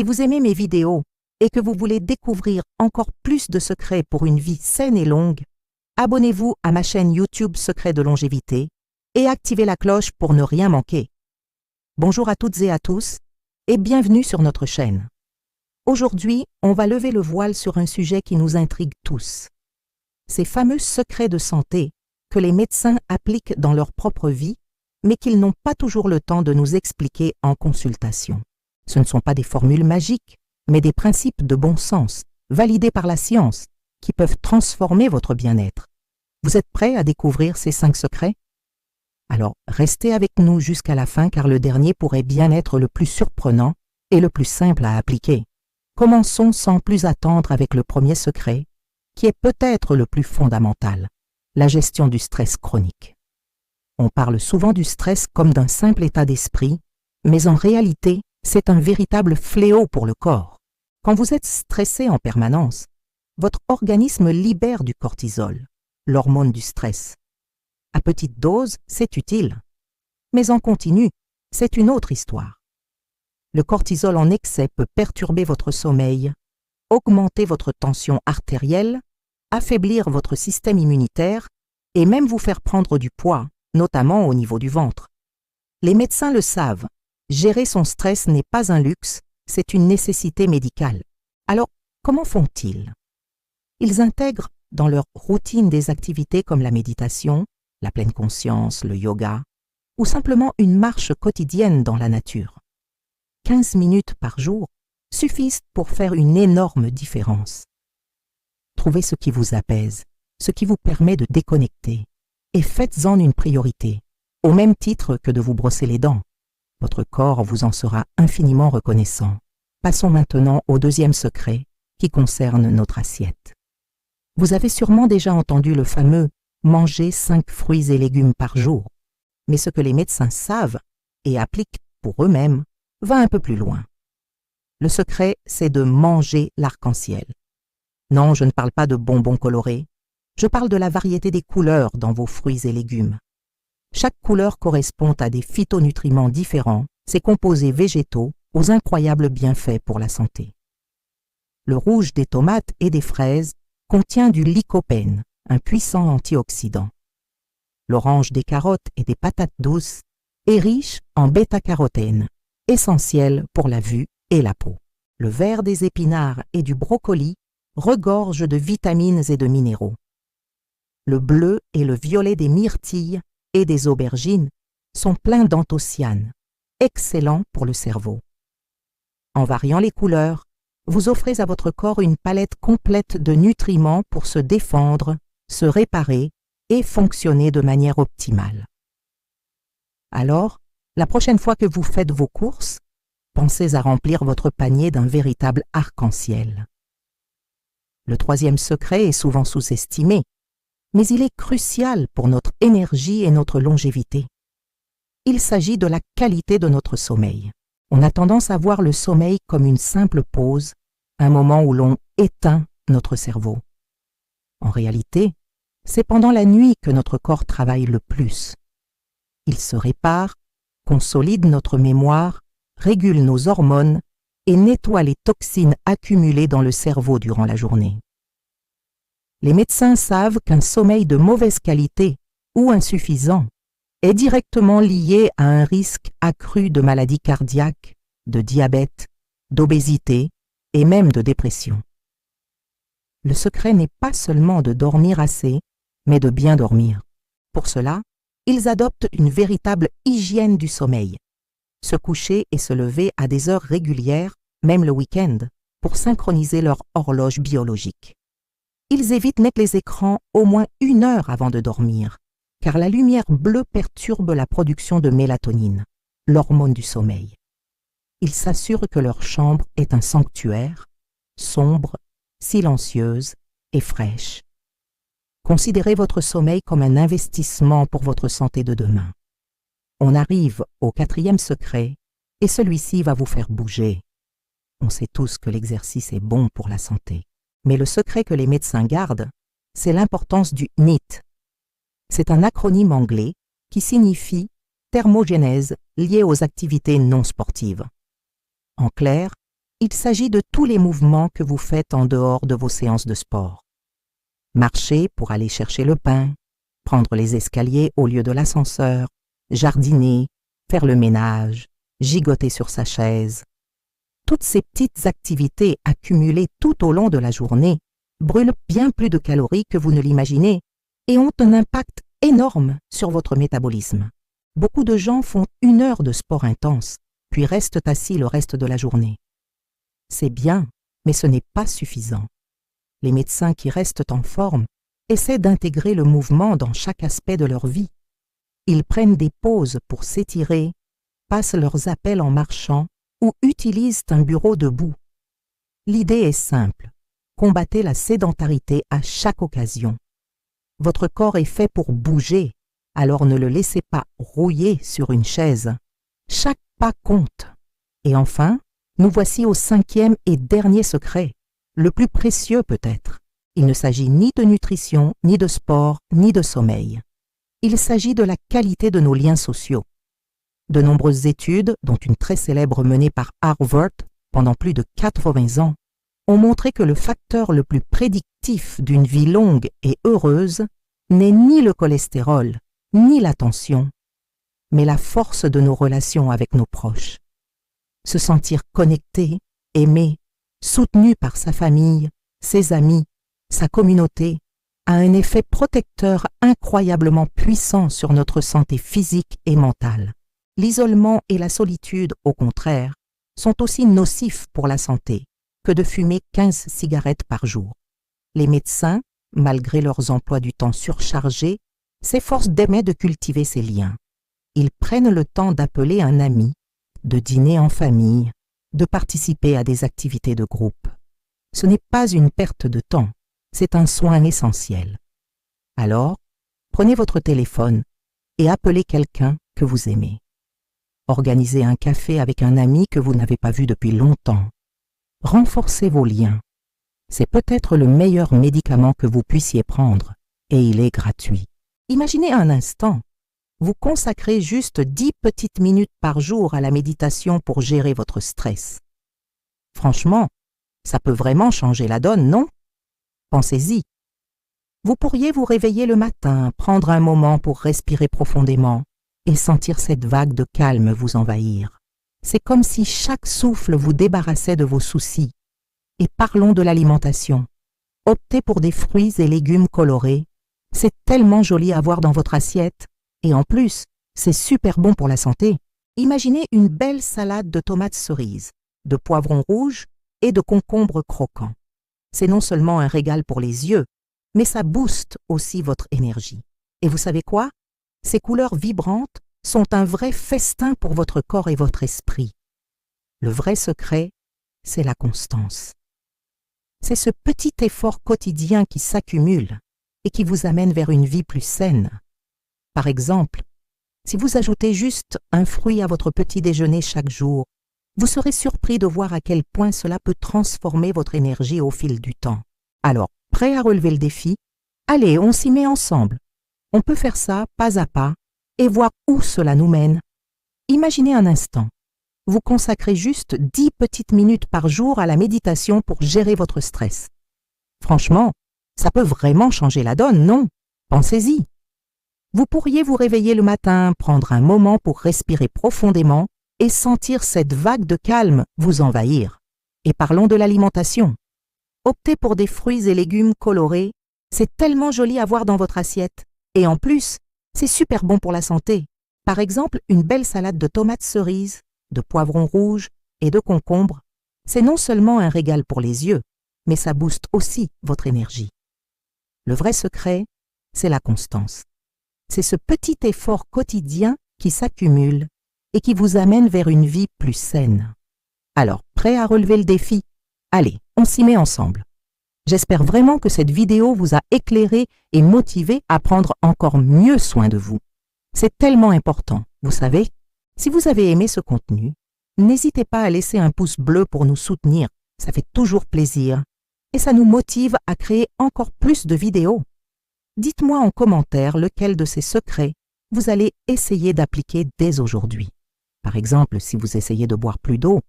Si vous aimez mes vidéos et que vous voulez découvrir encore plus de secrets pour une vie saine et longue, abonnez-vous à ma chaîne YouTube Secrets de longévité et activez la cloche pour ne rien manquer. Bonjour à toutes et à tous et bienvenue sur notre chaîne. Aujourd'hui, on va lever le voile sur un sujet qui nous intrigue tous. Ces fameux secrets de santé que les médecins appliquent dans leur propre vie, mais qu'ils n'ont pas toujours le temps de nous expliquer en consultation. Ce ne sont pas des formules magiques, mais des principes de bon sens, validés par la science, qui peuvent transformer votre bien-être. Vous êtes prêts à découvrir ces 5 secrets? Alors, restez avec nous jusqu'à la fin car le dernier pourrait bien être le plus surprenant et le plus simple à appliquer. Commençons sans plus attendre avec le premier secret, qui est peut-être le plus fondamental, la gestion du stress chronique. On parle souvent du stress comme d'un simple état d'esprit, mais en réalité, c'est un véritable fléau pour le corps. Quand vous êtes stressé en permanence, votre organisme libère du cortisol, l'hormone du stress. À petite dose, c'est utile, mais en continu, c'est une autre histoire. Le cortisol en excès peut perturber votre sommeil, augmenter votre tension artérielle, affaiblir votre système immunitaire et même vous faire prendre du poids, notamment au niveau du ventre. Les médecins le savent, gérer son stress n'est pas un luxe, c'est une nécessité médicale. Alors, comment font-ils? Ils intègrent dans leur routine des activités comme la méditation, la pleine conscience, le yoga, ou simplement une marche quotidienne dans la nature. 15 minutes par jour suffisent pour faire une énorme différence. Trouvez ce qui vous apaise, ce qui vous permet de déconnecter, et faites-en une priorité, au même titre que de vous brosser les dents. Votre corps vous en sera infiniment reconnaissant. Passons maintenant au deuxième secret, qui concerne notre assiette. Vous avez sûrement déjà entendu le fameux « manger 5 fruits et légumes par jour », mais ce que les médecins savent et appliquent pour eux-mêmes va un peu plus loin. Le secret, c'est de manger l'arc-en-ciel. Non, je ne parle pas de bonbons colorés, je parle de la variété des couleurs dans vos fruits et légumes. Chaque couleur correspond à des phytonutriments différents, ces composés végétaux aux incroyables bienfaits pour la santé. Le rouge des tomates et des fraises contient du lycopène, un puissant antioxydant. L'orange des carottes et des patates douces est riche en bêta-carotène, essentiel pour la vue et la peau. Le vert des épinards et du brocoli regorge de vitamines et de minéraux. Le bleu et le violet des myrtilles et des aubergines sont pleins d'anthocyanes, excellents pour le cerveau. En variant les couleurs, vous offrez à votre corps une palette complète de nutriments pour se défendre, se réparer et fonctionner de manière optimale. Alors, la prochaine fois que vous faites vos courses, pensez à remplir votre panier d'un véritable arc-en-ciel. Le troisième secret est souvent sous-estimé, mais il est crucial pour notre énergie et notre longévité. Il s'agit de la qualité de notre sommeil. On a tendance à voir le sommeil comme une simple pause, un moment où l'on éteint notre cerveau. En réalité, c'est pendant la nuit que notre corps travaille le plus. Il se répare, consolide notre mémoire, régule nos hormones et nettoie les toxines accumulées dans le cerveau durant la journée. Les médecins savent qu'un sommeil de mauvaise qualité ou insuffisant est directement lié à un risque accru de maladies cardiaques, de diabète, d'obésité et même de dépression. Le secret n'est pas seulement de dormir assez, mais de bien dormir. Pour cela, ils adoptent une véritable hygiène du sommeil. Se coucher et se lever à des heures régulières, même le week-end, pour synchroniser leur horloge biologique. Ils évitent net les écrans au moins 1 heure avant de dormir, car la lumière bleue perturbe la production de mélatonine, l'hormone du sommeil. Ils s'assurent que leur chambre est un sanctuaire, sombre, silencieuse et fraîche. Considérez votre sommeil comme un investissement pour votre santé de demain. On arrive au 4e secret et celui-ci va vous faire bouger. On sait tous que l'exercice est bon pour la santé. Mais le secret que les médecins gardent, c'est l'importance du NEAT. C'est un acronyme anglais qui signifie thermogénèse liée aux activités non sportives. En clair, Il s'agit de tous les mouvements que vous faites en dehors de vos séances de sport. Marcher pour aller chercher le pain, prendre les escaliers au lieu de l'ascenseur, jardiner, faire le ménage, gigoter sur sa chaise. Toutes ces petites activités accumulées tout au long de la journée brûlent bien plus de calories que vous ne l'imaginez et ont un impact énorme sur votre métabolisme. Beaucoup de gens font 1 heure de sport intense, puis restent assis le reste de la journée. C'est bien, mais ce n'est pas suffisant. Les médecins qui restent en forme essaient d'intégrer le mouvement dans chaque aspect de leur vie. Ils prennent des pauses pour s'étirer, passent leurs appels en marchant ou utilisent un bureau debout. L'idée est simple. Combattez la sédentarité à chaque occasion. Votre corps est fait pour bouger, alors ne le laissez pas rouiller sur une chaise. Chaque pas compte. Et enfin, nous voici au 5e et dernier secret, le plus précieux peut-être. Il ne s'agit ni de nutrition, ni de sport, ni de sommeil. Il s'agit de la qualité de nos liens sociaux. De nombreuses études, dont une très célèbre menée par Harvard pendant plus de 80 ans, ont montré que le facteur le plus prédictif d'une vie longue et heureuse n'est ni le cholestérol, ni la tension, mais la force de nos relations avec nos proches. Se sentir connecté, aimé, soutenu par sa famille, ses amis, sa communauté, a un effet protecteur incroyablement puissant sur notre santé physique et mentale. L'isolement et la solitude, au contraire, sont aussi nocifs pour la santé que de fumer 15 cigarettes par jour. Les médecins, malgré leurs emplois du temps surchargés, s'efforcent d'aimer de cultiver ces liens. Ils prennent le temps d'appeler un ami, de dîner en famille, de participer à des activités de groupe. Ce n'est pas une perte de temps, c'est un soin essentiel. Alors, prenez votre téléphone et appelez quelqu'un que vous aimez. Organisez un café avec un ami que vous n'avez pas vu depuis longtemps. Renforcez vos liens. C'est peut-être le meilleur médicament que vous puissiez prendre, et il est gratuit. Imaginez un instant, vous consacrez juste 10 petites minutes par jour à la méditation pour gérer votre stress. Franchement, ça peut vraiment changer la donne, non? Pensez-y. Vous pourriez vous réveiller le matin, prendre un moment pour respirer profondément et sentir cette vague de calme vous envahir. C'est comme si chaque souffle vous débarrassait de vos soucis. Et parlons de l'alimentation. Optez pour des fruits et légumes colorés. C'est tellement joli à voir dans votre assiette. Et en plus, c'est super bon pour la santé. Imaginez une belle salade de tomates cerises, de poivrons rouges et de concombres croquants. C'est non seulement un régal pour les yeux, mais ça booste aussi votre énergie. Et vous savez quoi? Ces couleurs vibrantes sont un vrai festin pour votre corps et votre esprit. Le vrai secret, c'est la constance. C'est ce petit effort quotidien qui s'accumule et qui vous amène vers une vie plus saine. Par exemple, si vous ajoutez juste un fruit à votre petit déjeuner chaque jour, vous serez surpris de voir à quel point cela peut transformer votre énergie au fil du temps. Alors, prêt à relever le défi? Allez, on s'y met ensemble. On peut faire ça pas à pas et voir où cela nous mène. Imaginez un instant. Vous consacrez juste 10 petites minutes par jour à la méditation pour gérer votre stress. Franchement, ça peut vraiment changer la donne, non? Pensez-y. Vous pourriez vous réveiller le matin, prendre un moment pour respirer profondément et sentir cette vague de calme vous envahir. Et parlons de l'alimentation. Optez pour des fruits et légumes colorés. C'est tellement joli à voir dans votre assiette. Et en plus, c'est super bon pour la santé. Par exemple, une belle salade de tomates cerises, de poivrons rouges et de concombres. C'est non seulement un régal pour les yeux, mais ça booste aussi votre énergie. Le vrai secret, c'est la constance. C'est ce petit effort quotidien qui s'accumule et qui vous amène vers une vie plus saine. Alors, prêt à relever le défi? Allez, on s'y met ensemble. J'espère vraiment que cette vidéo vous a éclairé et motivé à prendre encore mieux soin de vous. C'est tellement important, vous savez. Si vous avez aimé ce contenu, n'hésitez pas à laisser un pouce bleu pour nous soutenir. Ça fait toujours plaisir et ça nous motive à créer encore plus de vidéos. Dites-moi en commentaire lequel de ces secrets vous allez essayer d'appliquer dès aujourd'hui. Par exemple, si vous essayez de boire plus d'eau,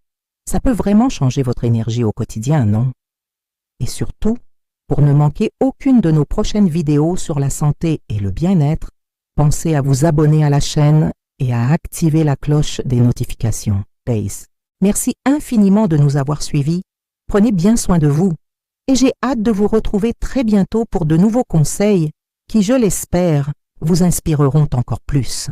Ça peut vraiment changer votre énergie au quotidien, non? Et surtout, pour ne manquer aucune de nos prochaines vidéos sur la santé et le bien-être, pensez à vous abonner à la chaîne et à activer la cloche des notifications. Peace. Merci infiniment de nous avoir suivis. Prenez bien soin de vous. Et j'ai hâte de vous retrouver très bientôt pour de nouveaux conseils qui, je l'espère, vous inspireront encore plus.